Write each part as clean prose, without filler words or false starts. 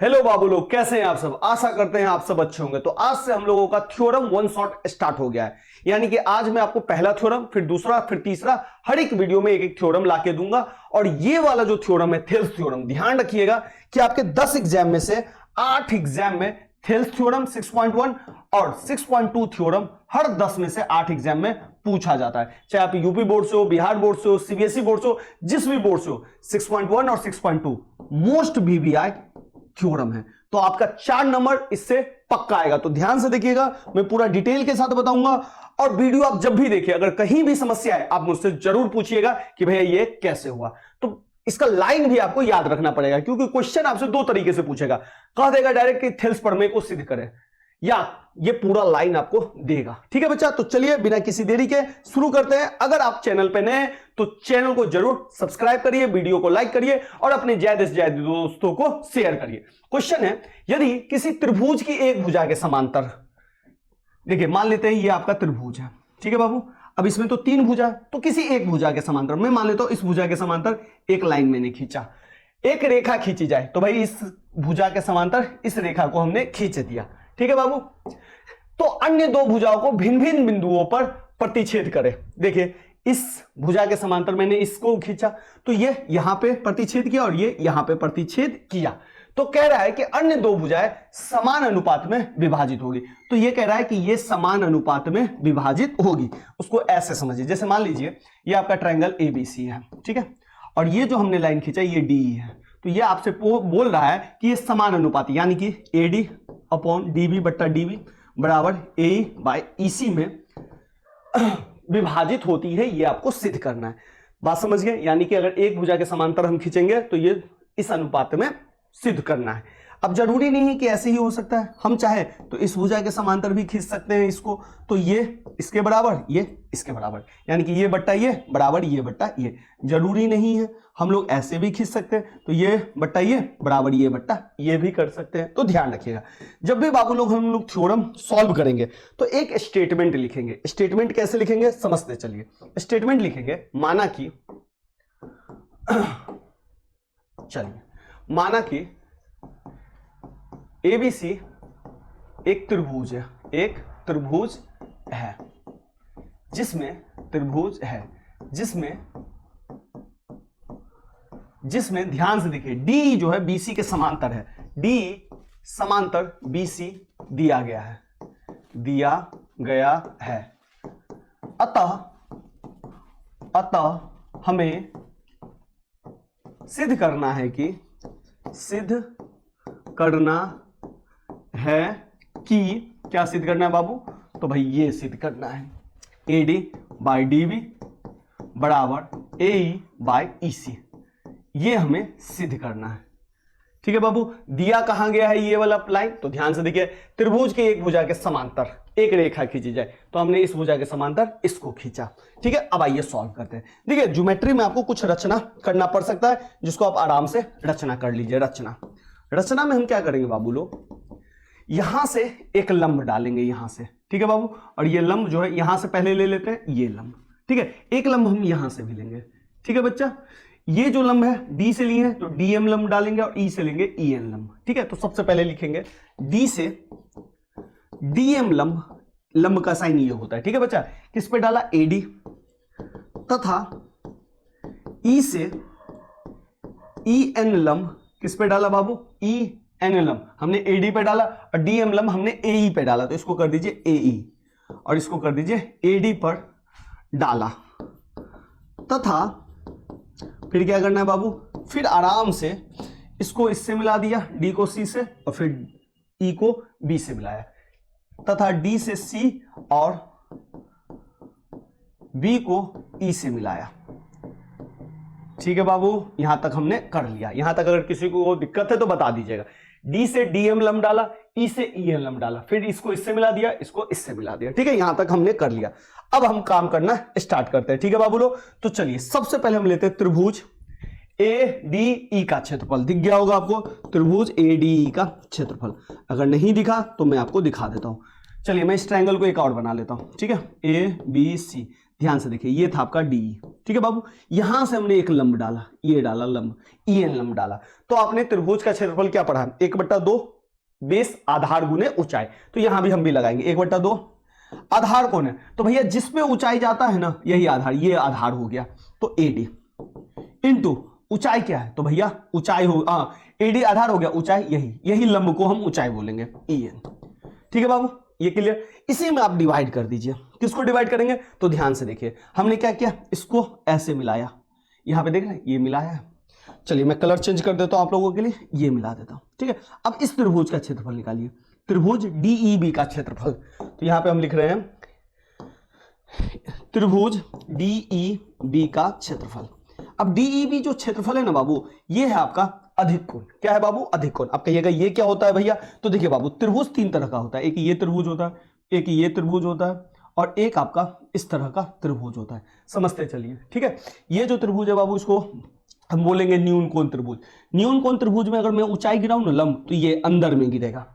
Hello बाबू लोग, कैसे हैं आप सब। आशा करते हैं आप सब अच्छे होंगे। तो आज से हम लोगों का थ्योरम वन शॉट स्टार्ट हो गया है। यानी कि आज मैं आपको पहला थ्योरम, फिर दूसरा, फिर तीसरा, हर एक वीडियो में एक एक थ्योरम लाके दूंगा। और ये वाला जो थ्योरम है थेल्स थ्योरम, ध्यान रखिएगा कि आपके 10 एग्जाम में से 8 एग्जाम में थेल्स थ्योरम 6.1 और 6.2 थ्योरम हर 10 में से 8 एग्जाम में पूछा जाता है। चाहे आप यूपी बोर्ड से हो, बिहार बोर्ड से हो, सीबीएसई बोर्ड से हो, जिस भी बोर्ड से हो, 6.1 और 6.2 मोस्ट VBI थ्योरम है। तो आपका 4 नंबर इससे पक्का आएगा। तो ध्यान से देखिएगा, मैं पूरा डिटेल के साथ बताऊंगा। और वीडियो आप जब भी देखिए, अगर कहीं भी समस्या है आप मुझसे जरूर पूछिएगा कि भैया ये कैसे हुआ। तो इसका लाइन भी आपको याद रखना पड़ेगा, क्योंकि क्वेश्चन आपसे दो तरीके से पूछेगा। कह देगा डायरेक्ट कि थेल्स प्रमेय को सिद्ध करें, या ये पूरा लाइन आपको देगा। ठीक है बच्चा, तो चलिए बिना किसी देरी के शुरू करते हैं। अगर आप चैनल पे नए हैं तो चैनल को जरूर सब्सक्राइब करिए, वीडियो को लाइक करिए और अपने ज्यादा से ज्यादा दोस्तों को शेयर करिए। क्वेश्चन है, यदि किसी त्रिभुज की एक भुजा के समांतर, देखिए मान लेते हैं ये आपका त्रिभुज है, ठीक है बाबू। अब इसमें तो 3 भुजा, तो किसी एक भुजा के समांतर, मैं मान लेता हूं इस भुजा के समांतर एक लाइन मैंने खींचा, एक रेखा खींची जाए, तो भाई इस भुजा के समांतर इस रेखा को हमने खींच दिया, ठीक है बाबू। तो अन्य दो भुजाओं को भिन्न भिन्न बिंदुओं पर प्रतिच्छेद करें। देखिए इस भुजा के समांतर मैंने इसको खींचा, तो ये यहां पे प्रतिच्छेद किया और ये यहां पे प्रतिच्छेद किया। तो कह रहा है कि अन्य दो भुजाएं समान अनुपात में विभाजित होगी। तो ये कह रहा है कि ये समान अनुपात में विभाजित होगी। उसको ऐसे समझिए, जैसे मान लीजिए ये आपका ट्रायंगल ABC है, ठीक है, और ये जो हमने लाइन खींचा ये DE है। तो ये आपसे बोल रहा है कि ये समान अनुपात, यानी कि AD अपॉन DB बट्टा DB बराबर AE बाय EC में विभाजित होती है। ये आपको सिद्ध करना है। बात समझ गए? यानी कि अगर एक भुजा के समांतर हम खींचेंगे तो ये इस अनुपात में सिद्ध करना है। अब जरूरी नहीं है कि ऐसे ही हो सकता है, हम चाहे तो इस भुजा के समांतर भी खींच सकते हैं इसको, तो ये इसके बराबर, ये इसके बराबर, यानी कि ये बट्टा ये बराबर ये बट्टा ये। जरूरी नहीं है, हम लोग ऐसे भी खींच सकते हैं, तो ये बट्टा ये बराबर ये बट्टा ये भी कर सकते हैं। तो ध्यान रखिएगा, जब भी बाबू लोग हम लोग थ्योरम सॉल्व करेंगे तो एक स्टेटमेंट लिखेंगे। स्टेटमेंट कैसे लिखेंगे समझते चलिए। स्टेटमेंट लिखेंगे, माना कि चलिए माना कि ABC एक त्रिभुज है, एक त्रिभुज है जिसमें ध्यान से देखिए D जो है BC के समांतर है। D समांतर BC दिया गया है। अतः हमें सिद्ध करना है कि क्या सिद्ध करना है बाबू? तो भाई ये सिद्ध करना है AD बाई DB बराबर AE बाई EC। ये हमें सिद्ध करना है, ठीक है बाबू। दिया कहां गया है ये वाला लाइन? तो ध्यान से देखिए, त्रिभुज के एक भुजा के समांतर एक रेखा खींची जाए, तो हमने इस भुजा के समांतर इसको खींचा, ठीक है। अब आइए सॉल्व करते हैं। देखिए ज्योमेट्री में आपको कुछ रचना करना पड़ सकता है, जिसको आप आराम से रचना कर लीजिए। रचना में हम क्या करेंगे बाबू लोग, यहां से एक लंब डालेंगे यहां से, ठीक है बाबू। और ये लंब जो है यहां से पहले ले लेते हैं, ये लंब, ठीक है। एक लंब हम यहां से भी लेंगे, ठीक है बच्चा। ये जो लंब है D से लिए हैं तो DM लंब डालेंगे और E से लेंगे EN लंब, ठीक है। तो सबसे पहले लिखेंगे D से DM लंब का साइन ये होता है, ठीक है बच्चा। किस पे डाला? AD, तथा E से EN लंब किस पे डाला बाबू? EN लंब हमने AD पे डाला और DM लंब हमने AE पे डाला, तो इसको कर दीजिए AE और इसको कर दीजिए AD पर डाला। तथा फिर क्या करना है बाबू? फिर आराम से इसको इससे मिला दिया, D को C से, और फिर E को B से मिलाया, तथा D से C और B को E से मिलाया, ठीक है बाबू। यहां तक हमने कर लिया। यहां तक अगर किसी को दिक्कत है तो बता दीजिएगा। D से DM लंब डाला, E से EN लंब डाला, फिर इसको इससे मिला दिया, इसको इससे मिला दिया, ठीक है। यहां तक हमने कर लिया। अब हम काम करना स्टार्ट करते हैं, ठीक है बाबू लोग। तो चलिए सबसे पहले हम लेते हैं त्रिभुज ADE का क्षेत्रफल। दिख गया होगा आपको, त्रिभुज ADE का क्षेत्रफल। अगर नहीं दिखा तो मैं आपको दिखा देता हूं। चलिए मैं इस ट्रायंगल को एक और बना लेता हूं, ठीक है। ABC ध्यान से देखिए, ये था आपका डी, ठीक है बाबू। यहां से हमने एक लंब डाला, ये डाला लंब, EN लंब डाला, तो आपने त्रिभुज का क्षेत्रफल क्या पढ़ा, 1/2 बेस आधार गुने ऊंचाई। तो यहां भी हम भी लगाएंगे 1/2। आधार कौन है, तो भैया जिसपे ऊंचाई जाता है ना, यही आधार, ये आधार हो गया। तो AD इंटू ऊंचाई क्या है, तो भैया ऊंचाई हो, AD आधार हो गया, ऊंचाई यही लंब को हम ऊंचाई बोलेंगे, EN। ठीक है बाबू, ये क्लियर। इसी में आप डिवाइड कर दीजिए। किसको डिवाइड करेंगे, तो ध्यान से देखिए, हमने क्या किया, इसको ऐसे मिलाया, यहां पे देख रहे हैं ये मिलाया है। चलिए मैं कलर चेंज कर देता हूं आप लोगों के लिए, ये मिला देता हूं, ठीक है। अब इस त्रिभुज का क्षेत्रफल निकालिए, त्रिभुज DEB का क्षेत्रफल। तो यहां पे हम लिख रहे हैं त्रिभुज DEB का क्षेत्रफल। अब DEB जो क्षेत्रफल है ना बाबू, ये है आपका अधिक कोण। क्या है बाबू, अधिक कोण। अब कहिएगा ये क्या होता है भैया, तो देखिए बाबू, त्रिभुज 3 तरह का होता है, एक ये त्रिभुज होता है, एक ये त्रिभुज होता है, और एक आपका इस तरह का त्रिभुज होता है। समझते चलिए, ठीक है। ये जो त्रिभुज है बाबू, इसको हम बोलेंगे न्यून कोण त्रिभुज। न्यून कोण त्रिभुज में अगर मैं ऊंचाई गिराऊं ना लंब, तो ये अंदर में गिरेगा।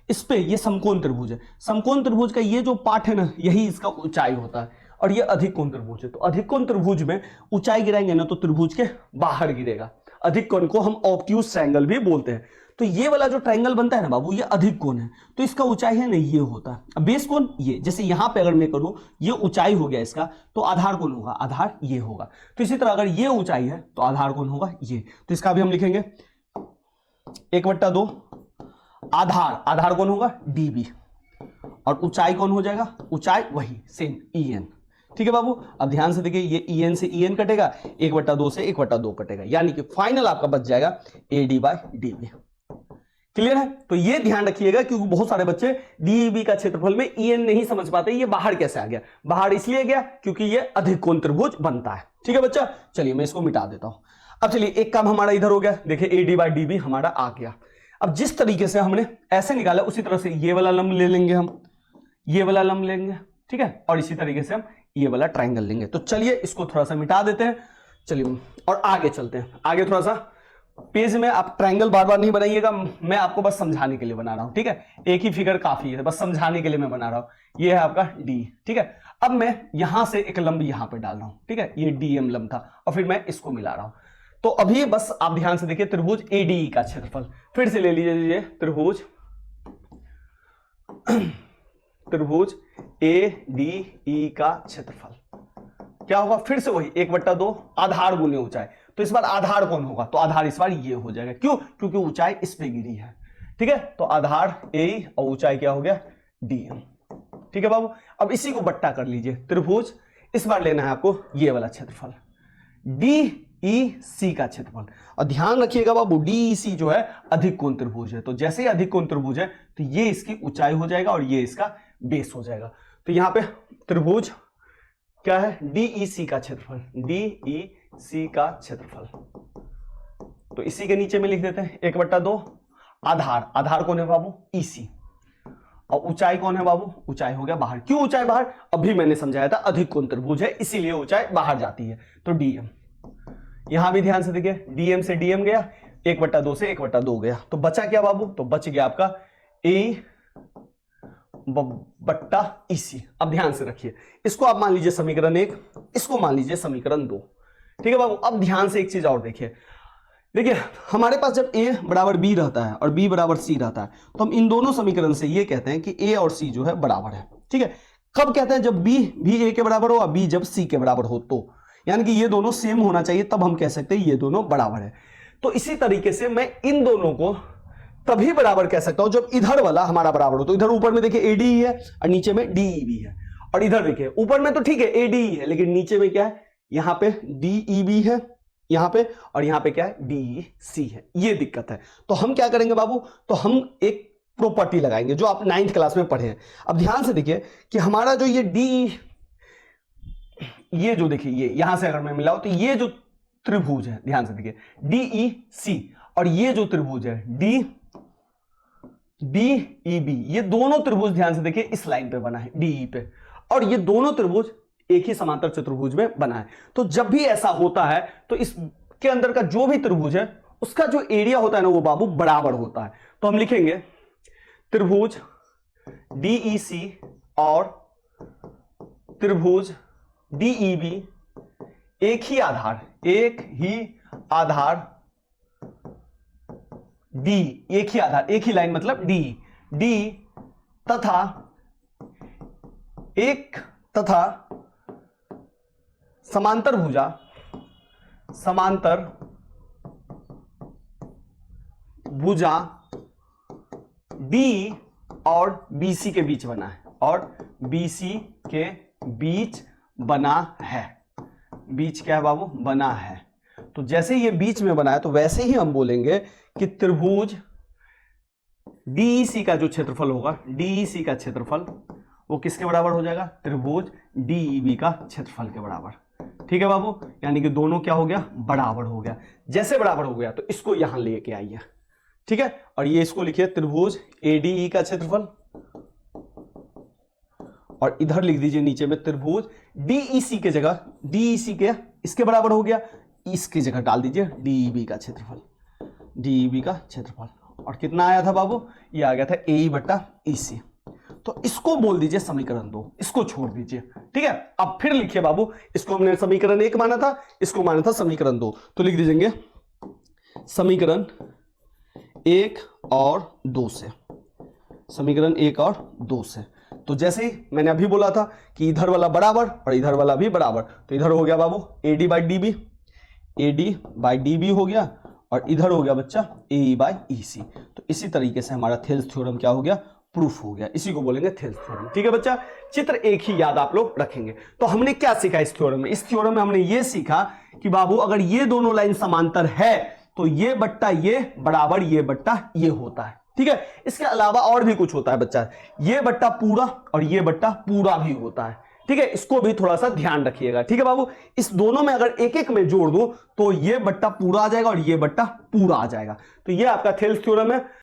इस पे ये समकोण त्रिभुज है, समकोण त्रिभुज का ये जो पार्ट है ना, यही इसका ऊंचाई होता है। और ये अधिक कोण त्रिभुज है, तो अधिक कोण त्रिभुज में ऊंचाई गिराएंगे ना, तो त्रिभुज के बाहर गिरेगा। अधिक कोण को हम ऑब्ट्यूज ट्रायंगल भी बोलते हैं। तो ये वाला जो ट्रायंगल बनता है ना बाबू, ये अधिक कोण है, तो इसका ऊंचाई है ना ये होता है। अब बेस कोण ये, जैसे यहां पे अगर मैं करूं, ये ऊंचाई हो गया इसका, तो आधार कोण होगा, आधार ये होगा। तो इसी तरह अगर ये ऊंचाई है, तो आधार कोण होगा ये। तो इसका भी हम लिखेंगे 1/2 आधार कौन होगा, DB, और ऊंचाई कौन हो जाएगा, ऊंचाई वही सेम EN। ठीक है बाबू, अब ध्यान से देखिए, ये EN से EN कटेगा, 1/2 से 1/2 कटेगा, यानी कि फाइनल आपका बच जाएगा AD/DB। क्लियर है। तो ये ध्यान रखिएगा, क्योंकि बहुत सारे बच्चे DEB का क्षेत्रफल में EN नहीं समझ पाते, ये बाहर कैसे आ गया। बाहर इसलिए गया क्योंकि ये अधिक कोण त्रिभुज बनता है। ठीक है बच्चा, चलिए मैं इसको मिटा देता हूं। अब चलिए एक काम हमारा इधर हो गया, देखिए AD/DB हमारा आ गया। अब जिस तरीके से हमने ऐसे निकाला, उसी तरह से ये वाला लंब ले लेंगे हम, ये वाला लंब लेंगे, ठीक है, और इसी तरीके से हम ये वाला ट्रायंगल लेंगे। तो चलिए इसको थोड़ा सा मिटा देते हैं, चलिए और आगे चलते हैं। आगे थोड़ा सा पेज में आप ट्रायंगल बार बार नहीं बनाइएगा, मैं आपको बस समझाने के लिए बना रहा हूं, ठीक है। एक ही फिगर काफी है, बस समझाने के लिए मैं बना रहा हूं। ये है आपका D, ठीक है। अब मैं यहां से एक लंब यहां पे डाल रहा हूं, ठीक है, ये DM लंब था, और फिर मैं इसको मिला रहा हूं। तो अभी बस आप ध्यान से देखिए, त्रिभुज ADE का क्षेत्रफल फिर से ले लीजिए, त्रिभुज ADE का क्षेत्रफल क्या होगा, फिर से वही 1/2 आधार गुने ऊंचाई। तो इस बार आधार कौन होगा, तो आधार इस बार ये हो जाएगा, क्यों, क्योंकि ऊंचाई इस पे गिरी है। ठीक है, तो आधार AE और ऊंचाई क्या हो गया, DM। ठीक है बाबू, अब इसी को बट्टा कर लीजिए, त्रिभुज, इस बार लेना है आपको ये वाला क्षेत्रफल, DEC का क्षेत्रफल। और ध्यान रखिएगा बाबू, DEC जो है अधिक कोण त्रिभुज है, तो जैसे ही अधिक कोण त्रिभुज है, तो ये इसकी ऊंचाई हो जाएगा और ये इसका बेस हो जाएगा। तो यहां पे त्रिभुज क्या है, DEC का क्षेत्रफल, DEC का क्षेत्रफल। तो इसी के नीचे में लिख देते हैं 1/2 आधार कौन है बाबू, EC, और ऊंचाई कौन है बाबू, ऊंचाई हो गया बाहर। क्यों ऊंचाई बाहर, अभी मैंने समझाया था, अधिक कोण त्रिभुज है इसीलिए ऊंचाई बाहर जाती है। तो DM, यहां भी ध्यान से देखिए, DM से DM गया, 1/2 से 1/2 गया, तो बचा क्या बाबू, तो बच गया आपका A/EC। अब ध्यान से रखिए, इसको आप मान लीजिए समीकरण 1, इसको मान लीजिए समीकरण 2। ठीक है बाबू, अब ध्यान से एक चीज और देखिए, हमारे पास जब A बराबर B रहता है और B बराबर C रहता है, तो हम इन दोनों समीकरण से ये कहते हैं कि A और C जो है बराबर है। ठीक है, कब कहते हैं, जब B भी A के बराबर हो और B जब C के बराबर हो, तो यानी कि ये दोनों सेम होना चाहिए, तब हम कह सकते हैं ये दोनों बराबर है। तो इसी तरीके से मैं इन दोनों को तभी बराबर कह सकता हूं जब इधर वाला हमारा बराबर हो। तो इधर ऊपर में देखिए ADE है और नीचे में DEB है, और इधर देखिए ऊपर में तो ठीक है ADE है, लेकिन नीचे में क्या है, यहां पे DEB है यहां पे, और यहां पे क्या है, DEC है। ये दिक्कत है। तो हम क्या करेंगे बाबू, तो हम एक प्रॉपर्टी लगाएंगे जो आप 9th क्लास में पढ़े हैं। अब ध्यान से देखिए कि हमारा जो ये ये जो देखिए, ये यहां से अगर मैं मिलाऊं, तो ये जो त्रिभुज है, ध्यान से देखिए, DEC, और ये जो त्रिभुज है DEB, ये दोनों त्रिभुज ध्यान से देखिए इस लाइन पे बना है, DE पे, और ये दोनों त्रिभुज एक ही समांतर चतुर्भुज में बना है। तो जब भी ऐसा होता है, तो इसके अंदर का जो भी त्रिभुज है, उसका जो एरिया होता है ना, वो बाबू बराबर होता है। तो हम लिखेंगे त्रिभुज DEC और त्रिभुज DEB एक ही आधार D, एक ही आधार, एक ही लाइन मतलब D तथा समांतर भुजा D और BC के बीच बना है, बीच क्या है बाबू, बना है। तो जैसे ये बीच में बना है तो वैसे ही हम बोलेंगे कि त्रिभुज DEC का जो क्षेत्रफल होगा, DEC का क्षेत्रफल वो किसके बराबर हो जाएगा, त्रिभुज DEB का क्षेत्रफल के बराबर। ठीक है बाबू, यानी कि दोनों क्या हो गया, बराबर हो गया। जैसे बराबर हो गया तो इसको यहां लेके आइए, ठीक है, और ये इसको लिखिए त्रिभुज ADE का क्षेत्रफल, और इधर लिख दीजिए नीचे में त्रिभुज DEC के जगह, DEC के इसके बराबर हो गया, इसकी जगह डाल दीजिए DEB का क्षेत्रफल, और कितना आया था बाबू, ये आ गया था AE बट्टा EC। तो इसको बोल दीजिए समीकरण 2, इसको छोड़ दीजिए। ठीक है, अब फिर लिखिए बाबू, इसको हमने समीकरण 1 माना था, इसको माना था समीकरण 2, तो लिख दीजिए समीकरण 1 और 2 से, समीकरण 1 और 2 से। तो जैसे ही मैंने अभी बोला था कि इधर वाला बराबर और इधर वाला भी बराबर, तो इधर हो गया बाबू AD बाई DB हो गया, और इधर हो गया बच्चा AE बाई EC। तो इसी तरीके से हमारा थेल्स थ्योरम क्या हो गया, प्रूफ हो गया। इसी को बोलेंगे थेल्स थ्योरम। ठीक है बच्चा, चित्र एक ही याद आप लोग रखेंगे। तो हमने क्या सीखा इस थ्योरम में, इस थ्योरम में हमने ये सीखा कि बाबू अगर ये दोनों लाइन समांतर है तो ये बट्टा ये बराबर ये बट्टा ये होता है। ठीक है, इसके अलावा और भी कुछ होता है बच्चा, ये बट्टा पूरा और ये बट्टा पूरा भी होता है। ठीक है, इसको भी थोड़ा सा ध्यान रखिएगा। ठीक है बाबू, इस दोनों में अगर एक एक में जोड़ दूं तो ये बट्टा पूरा आ जाएगा और ये बट्टा पूरा आ जाएगा। तो ये आपका थेल्स थ्योरम है।